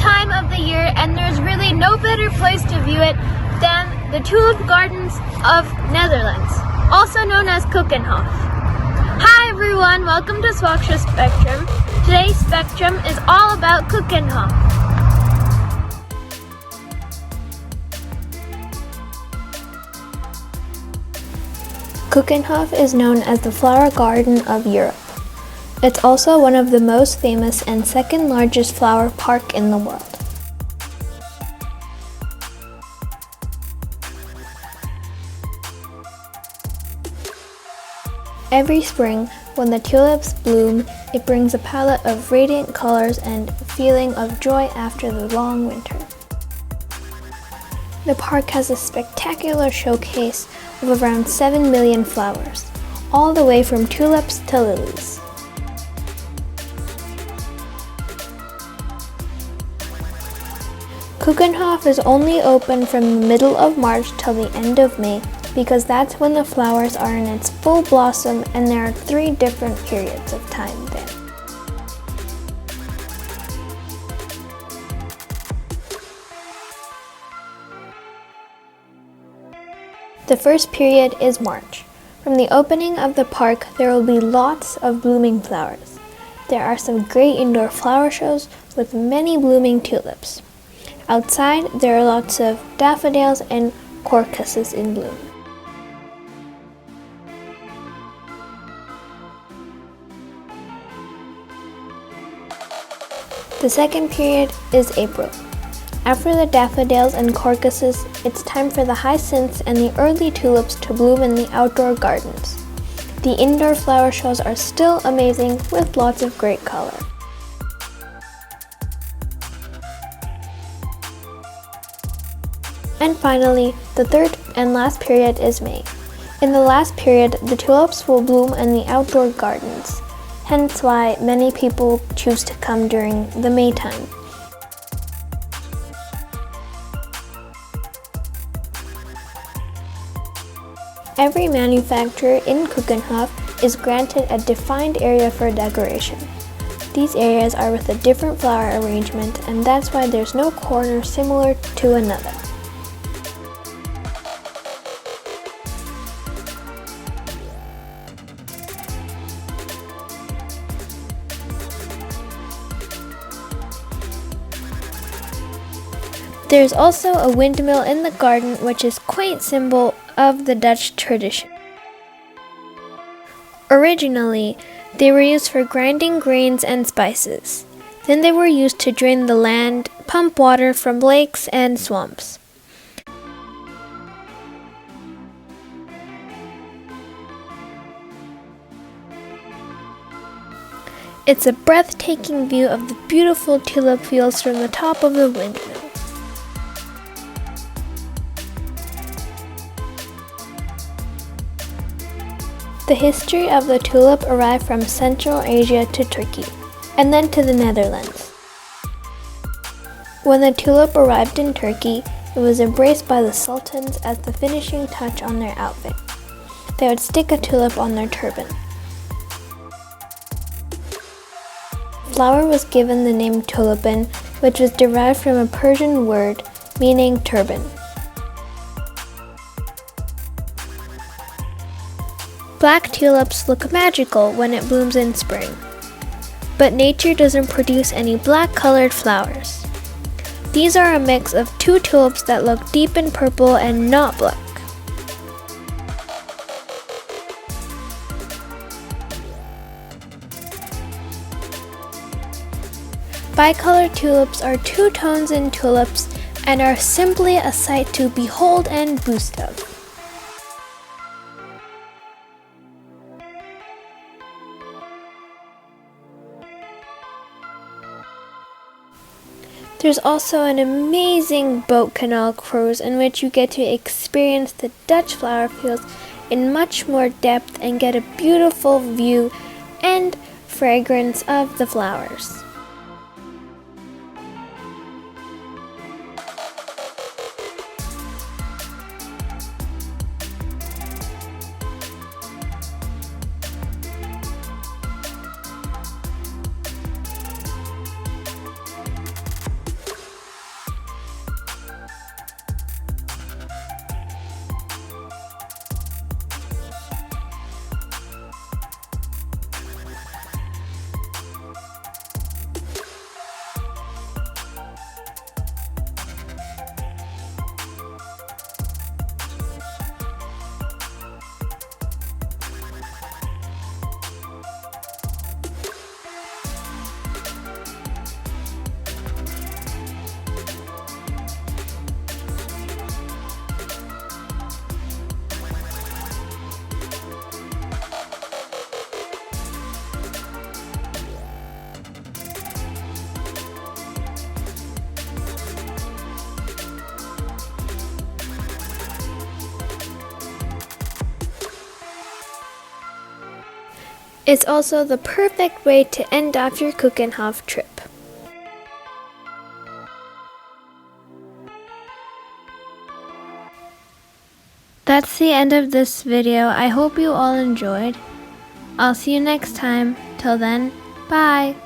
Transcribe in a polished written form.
time of the year, and there's really no better place to view it than the tulip gardens of Netherlands, also known as Kukenhof. Hi everyone, welcome to Swaksha Spectrum. Today's Spectrum is all about Kukenhof. Kukenhof is known as the flower garden of Europe. It's also one of the most famous and second largest flower park in the world. Every spring, when the tulips bloom, it brings a palette of radiant colors and a feeling of joy after the long winter. The park has a spectacular showcase of around 7 million flowers, all the way from tulips to lilies. Kukenhof is only open from the middle of March till the end of May because that's when the flowers are in its full blossom, and there are 3 different periods of time then. The first period is March. From the opening of the park, there will be lots of blooming flowers. There are some great indoor flower shows with many blooming tulips. Outside, there are lots of daffodils and crocuses in bloom. The second period is April. After the daffodils and crocuses, it's time for the hyacinths and the early tulips to bloom in the outdoor gardens. The indoor flower shows are still amazing with lots of great color. And finally, the third and last period is May. In the last period, the tulips will bloom in the outdoor gardens, hence why many people choose to come during the May time. Every manufacturer in Kukenhof is granted a defined area for decoration. These areas are with a different flower arrangement, and that's why there's no corner similar to another. There's also a windmill in the garden, which is quite symbol of the Dutch tradition. Originally, they were used for grinding grains and spices. Then they were used to drain the land, pump water from lakes and swamps. It's a breathtaking view of the beautiful tulip fields from the top of the windmill. The history of the tulip arrived from Central Asia to Turkey, and then to the Netherlands. When the tulip arrived in Turkey, it was embraced by the sultans as the finishing touch on their outfit. They would stick a tulip on their turban. The flower was given the name tulipin, which was derived from a Persian word meaning turban. Black tulips look magical when it blooms in spring, but nature doesn't produce any black-colored flowers. These are a mix of 2 tulips that look deep in purple and not black. Bicolored tulips are 2 tones in tulips and are simply a sight to behold and boast of. There's also an amazing boat canal cruise in which you get to experience the Dutch flower fields in much more depth and get a beautiful view and fragrance of the flowers. It's also the perfect way to end off your Kukenhof trip. That's the end of this video. I hope you all enjoyed. I'll see you next time. Till then, bye!